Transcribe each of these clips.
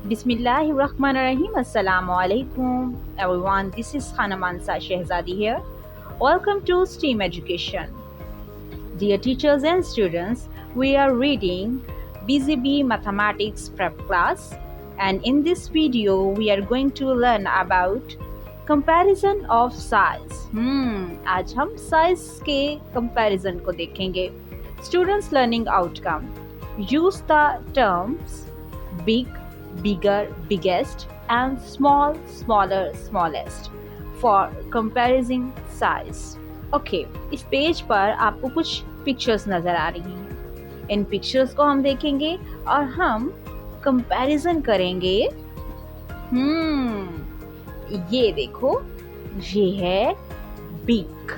Bismillahirrahmanirrahim. Assalamu alaikum. Everyone, this is Khana Mansa Shehzadi here. Welcome to STEAM Education. Dear teachers and students, we are reading BZB Mathematics Prep class, and in this video we are going to learn about comparison of size. आज हम size के comparison को देखेंगे. Students learning outcome. Use the terms big, bigger, biggest and small, smaller, smallest for comparing size. Okay इस page पर आपको कुछ pictures नज़र आ रही हैं. इन पिक्चर्स को हम देखेंगे और हम कंपैरिजन करेंगे. ये देखो, ये है बिग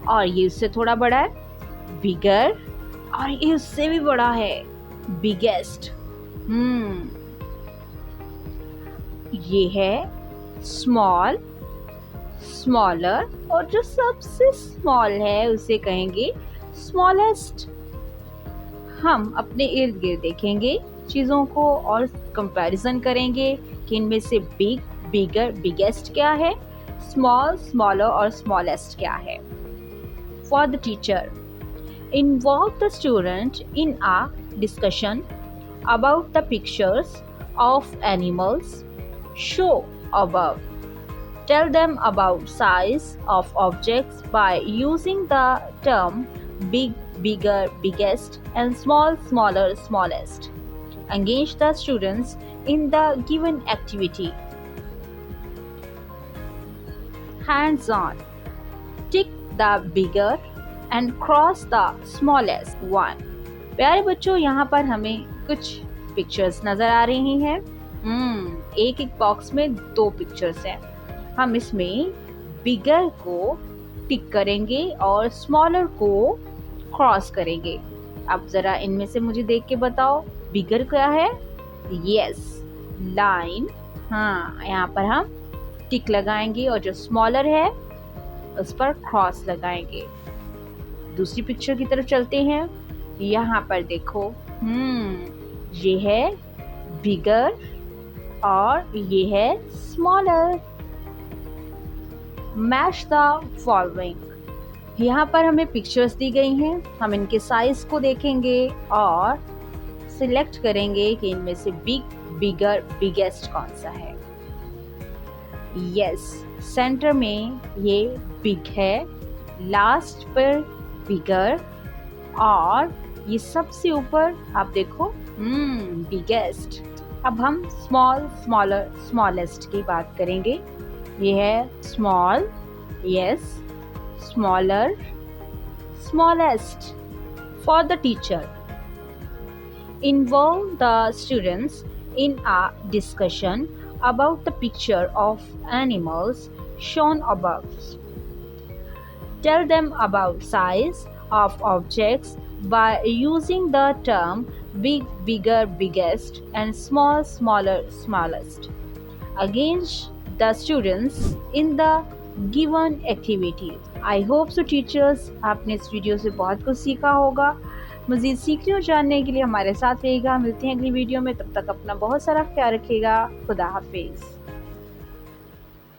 और ये उससे थोड़ा बड़ा है बिगर और ये उससे भी बड़ा है बिगेस्ट. ये है स्मॉल, स्मॉलर और जो सबसे स्मॉल है उसे कहेंगे स्मॉलेस्ट. हम अपने इर्द गिर्द देखेंगे चीज़ों को और कंपैरिजन करेंगे कि इनमें से बिग, बिगर, बिगेस्ट क्या है, स्मॉल, स्मॉलर और स्मॉलेस्ट क्या है. For the teacher, involve the student in a discussion about the pictures of animals shown above. Tell them about size of objects by using the term big, bigger, biggest and small, smaller, smallest. Engage the students in the given activity. Hands on. Tick the bigger and cross the smallest one. प्यारे बच्चों, यहाँ पर हमें कुछ pictures नज़र आ रही हैं. एक एक बॉक्स में 2 पिक्चर्स हैं. हम इसमें बिगर को टिक करेंगे और स्मॉलर को क्रॉस करेंगे. अब ज़रा इनमें से मुझे देख के बताओ बिगर क्या है. Yes, line. यहाँ पर हम टिक लगाएंगे और जो स्मॉलर है उस पर क्रॉस लगाएंगे. दूसरी पिक्चर की तरफ चलते हैं. यहाँ पर देखो, ये है बिगर और ये है स्मॉलर. Match the following. यहाँ पर हमें पिक्चर्स दी गई हैं. हम इनके साइज को देखेंगे और सिलेक्ट करेंगे कि इनमें से बिग, बिगर, बिगेस्ट कौन सा है. यस, सेंटर में ये बिग है, लास्ट पर बिगर और ये सबसे ऊपर आप देखो बिगेस्ट. अब हम स्मॉल, स्मॉलर, स्मॉलेस्ट की बात करेंगे. ये है small, yes, smaller, smallest. For the teacher, involve the students in a discussion about the picture of animals shown above. Tell them about size of objects by using the term big, bigger, biggest and small, smaller, smallest. Engage the students in the given activities. I hope so teachers, आपने इस video से बहुत कुछ सीखा होगा. मज़ीद सीखने और जानने के लिए हमारे साथ रहिएगा. मिलते हैं अगली वीडियो में. तब तक अपना बहुत सारा ख्याल रखिएगा. खुदा हाफिज़.